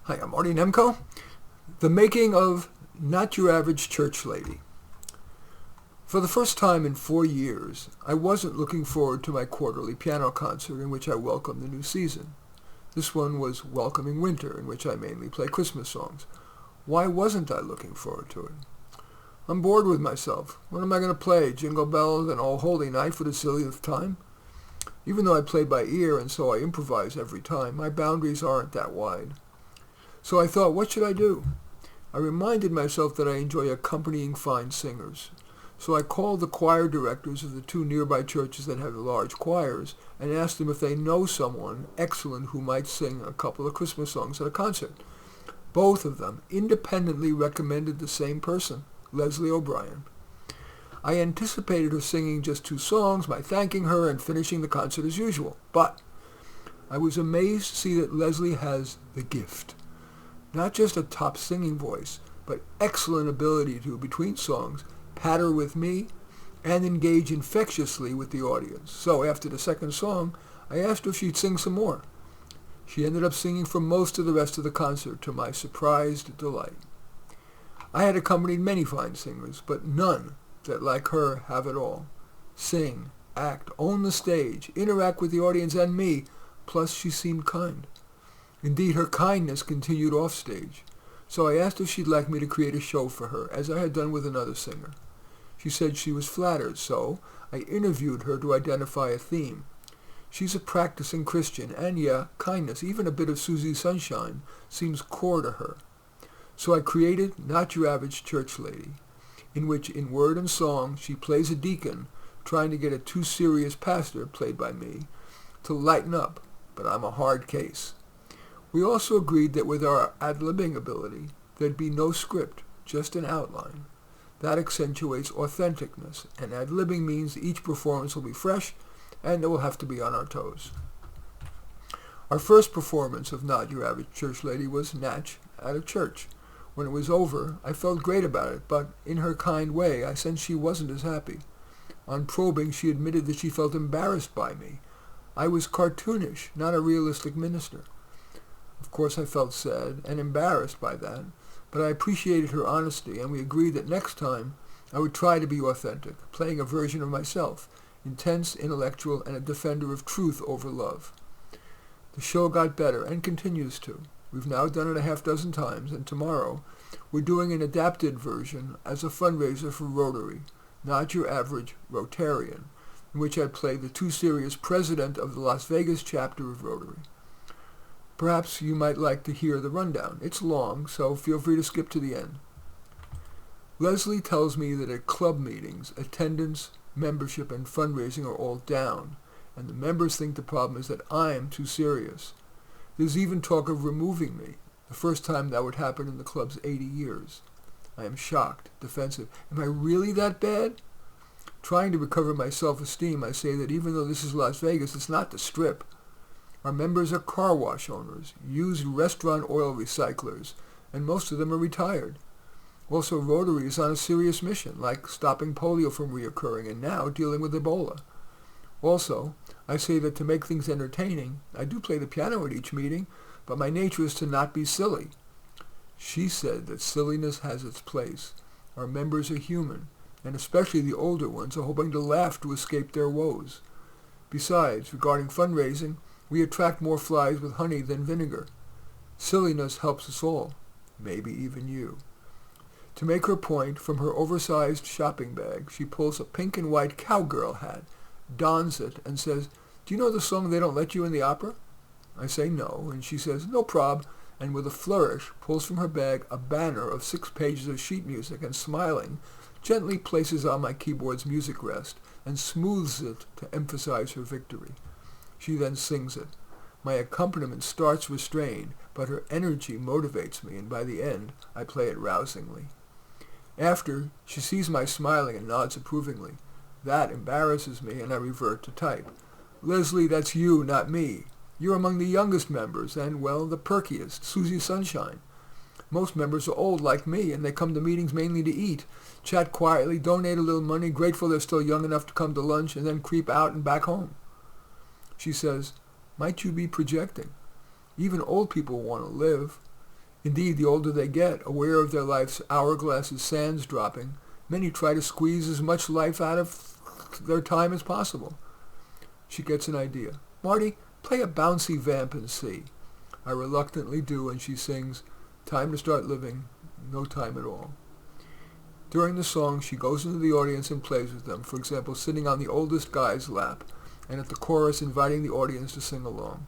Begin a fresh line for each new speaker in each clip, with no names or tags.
Hi, I'm Marty Nemko. The making of Not Your Average Church Lady. For the first time in 4 years, I wasn't looking forward to my quarterly piano concert in which I welcomed the new season. This one was Welcoming Winter, in which I mainly play Christmas songs. Why wasn't I looking forward to it? I'm bored with myself. What am I going to play? Jingle Bells and Oh Holy Night for the silliest time? Even though I play by ear and so I improvise every time, my boundaries aren't that wide. So I thought, what should I do? I reminded myself that I enjoy accompanying fine singers. So I called the choir directors of the 2 nearby churches that have large choirs and asked them if they know someone excellent who might sing a couple of Christmas songs at a concert. Both of them independently recommended the same person, Leslie O'Brien. I anticipated her singing just 2 songs by thanking her and finishing the concert as usual. But I was amazed to see that Leslie has the gift. Not just a top singing voice, but excellent ability to, between songs, patter with me and engage infectiously with the audience. So after the second song, I asked her if she'd sing some more. She ended up singing for most of the rest of the concert, to my surprised delight. I had accompanied many fine singers, but none that, like her, have it all. Sing, act, own the stage, interact with the audience and me, plus she seemed kind. Indeed, her kindness continued off stage, so I asked if she'd like me to create a show for her, as I had done with another singer. She said she was flattered, so I interviewed her to identify a theme. She's a practicing Christian, and kindness, even a bit of Susie Sunshine, seems core to her. So I created Not Your Average Church Lady, in which, in word and song, she plays a deacon trying to get a too serious pastor, played by me, to lighten up, but I'm a hard case. We also agreed that with our ad-libbing ability, there'd be no script, just an outline. That accentuates authenticness, and ad-libbing means each performance will be fresh, and it will have to be on our toes. Our first performance of Not Your Average Church Lady was Natch at a church. When it was over, I felt great about it, but in her kind way, I sensed she wasn't as happy. On probing, she admitted that she felt embarrassed by me. I was cartoonish, not a realistic minister. Of course, I felt sad and embarrassed by that, but I appreciated her honesty, and we agreed that next time I would try to be authentic, playing a version of myself, intense, intellectual, and a defender of truth over love. The show got better and continues to. We've now done it a half dozen times, and tomorrow we're doing an adapted version as a fundraiser for Rotary, Not Your Average Rotarian, in which I play the too serious president of the Las Vegas chapter of Rotary. Perhaps you might like to hear the rundown. It's long, so feel free to skip to the end. Leslie tells me that at club meetings, attendance, membership, and fundraising are all down, and the members think the problem is that I'm too serious. There's even talk of removing me, the first time that would happen in the club's 80 years. I am shocked, defensive. Am I really that bad? Trying to recover my self-esteem, I say that even though this is Las Vegas, it's not the Strip. Our members are car wash owners, used restaurant oil recyclers, and most of them are retired. Also, Rotary is on a serious mission, like stopping polio from reoccurring and now dealing with Ebola. Also, I say that to make things entertaining, I do play the piano at each meeting, but my nature is to not be silly. She said that silliness has its place. Our members are human, and especially the older ones are hoping to laugh to escape their woes. Besides, regarding fundraising, we attract more flies with honey than vinegar. Silliness helps us all, maybe even you. To make her point, from her oversized shopping bag, she pulls a pink and white cowgirl hat, dons it, and says, "Do you know the song They Don't Let You in the Opera?" I say no, and she says, "No prob," and with a flourish pulls from her bag a banner of 6 pages of sheet music and, smiling, gently places on my keyboard's music rest and smooths it to emphasize her victory. She then sings it. My accompaniment starts restrained, but her energy motivates me, and by the end, I play it rousingly. After, she sees my smiling and nods approvingly. That embarrasses me, and I revert to type. "Leslie, that's you, not me. You're among the youngest members, and, well, the perkiest, Susie Sunshine. Most members are old like me, and they come to meetings mainly to eat, chat quietly, donate a little money, grateful they're still young enough to come to lunch, and then creep out and back home." She says, "Might you be projecting? Even old people want to live." Indeed, the older they get, aware of their life's hourglass's sands dropping, many try to squeeze as much life out of their time as possible. She gets an idea. "Marty, play a bouncy vamp and see." I reluctantly do, and she sings, "Time to start living, no time at all." During the song, she goes into the audience and plays with them, for example, sitting on the oldest guy's lap, and at the chorus inviting the audience to sing along.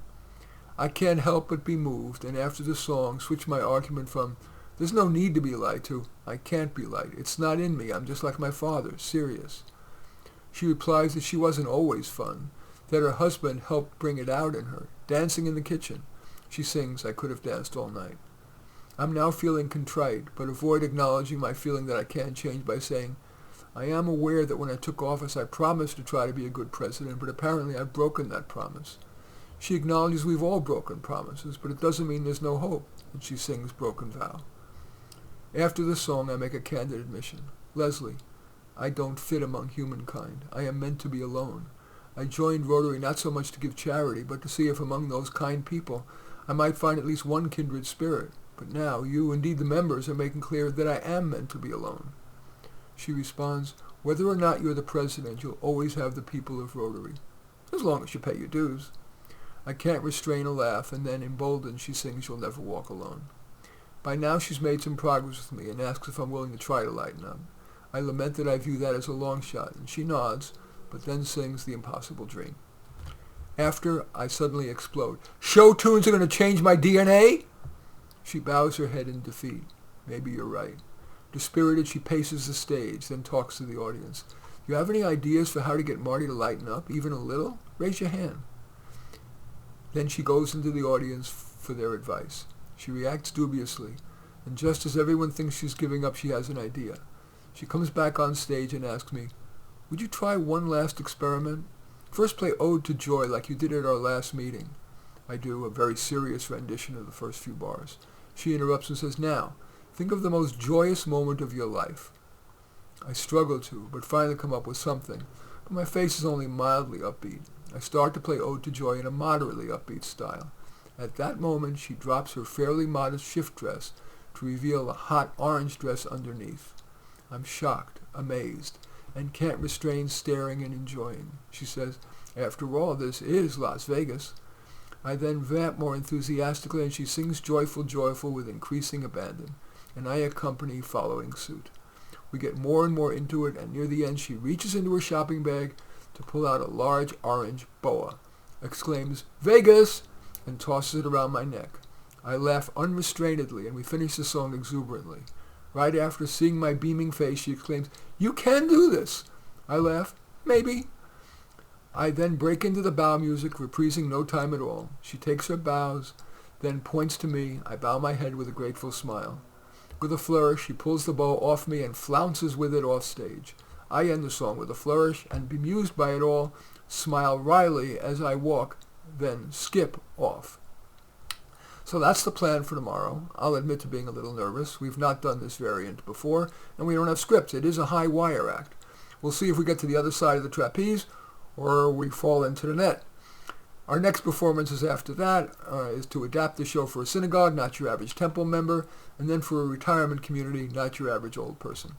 I can't help but be moved, and after the song, switch my argument from, "There's no need to be light," to, "I can't be light. It's not in me. I'm just like my father, serious." She replies that she wasn't always fun, that her husband helped bring it out in her, dancing in the kitchen. She sings, "I could have danced all night." I'm now feeling contrite, but avoid acknowledging my feeling that I can't change by saying, "I am aware that when I took office I promised to try to be a good president, but apparently I've broken that promise." She acknowledges we've all broken promises, but it doesn't mean there's no hope, and she sings Broken Vow. After the song, I make a candid admission. "Leslie, I don't fit among humankind. I am meant to be alone. I joined Rotary not so much to give charity, but to see if among those kind people I might find at least one kindred spirit. But now, you, indeed the members, are making clear that I am meant to be alone." She responds, "Whether or not you're the president, you'll always have the people of Rotary, as long as you pay your dues." I can't restrain a laugh, and then, emboldened, she sings You'll Never Walk Alone. By now she's made some progress with me and asks if I'm willing to try to lighten up. I lament that I view that as a long shot, and she nods, but then sings The Impossible Dream. After, I suddenly explode. "Show tunes are going to change my DNA?" She bows her head in defeat. Maybe you're right. Dispirited, she paces the stage, then talks to the audience. "You have any ideas for how to get Marty to lighten up, even a little? Raise your hand." Then she goes into the audience for their advice. She reacts dubiously, and just as everyone thinks she's giving up, she has an idea. She comes back on stage and asks me, "Would you try one last experiment? First play Ode to Joy like you did at our last meeting." I do a very serious rendition of the first few bars. She interrupts and says, "Now, think of the most joyous moment of your life." I struggle to, but finally come up with something, but my face is only mildly upbeat. I start to play Ode to Joy in a moderately upbeat style. At that moment, she drops her fairly modest shift dress to reveal a hot orange dress underneath. I'm shocked, amazed, and can't restrain staring and enjoying. She says, "After all, this is Las Vegas." I then vamp more enthusiastically, and she sings Joyful, Joyful with increasing abandon, and I accompany, following suit. We get more and more into it, and near the end she reaches into her shopping bag to pull out a large orange boa, exclaims, "Vegas!" and tosses it around my neck. I laugh unrestrainedly, and we finish the song exuberantly. Right after, seeing my beaming face, she exclaims, "You can do this!" I laugh, "Maybe." I then break into the bow music, reprising No Time at All. She takes her bows, then points to me. I bow my head with a grateful smile. With a flourish, she pulls the bow off me and flounces with it off stage. I end the song with a flourish, and bemused by it all, smile wryly as I walk, then skip off. So that's the plan for tomorrow. I'll admit to being a little nervous. We've not done this variant before, and we don't have scripts. It is a high wire act. We'll see if we get to the other side of the trapeze, or we fall into the net. Our next performances after that is to adapt the show for a synagogue, not your average temple member, and then for a retirement community, not your average old person.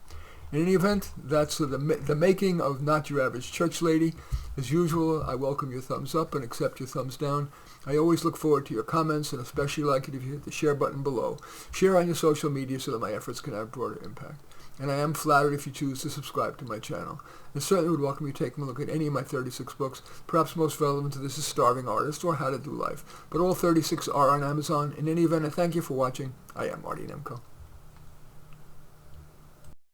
In any event, that's the making of Not Your Average Church Lady. As usual, I welcome your thumbs up and accept your thumbs down. I always look forward to your comments, and especially like it if you hit the share button below. Share on your social media so that my efforts can have broader impact. And I am flattered if you choose to subscribe to my channel. And certainly would welcome you taking a look at any of my 36 books. Perhaps most relevant to this is Starving Artist or How to Do Life. But all 36 are on Amazon. In any event, I thank you for watching. I am Marty Nemko.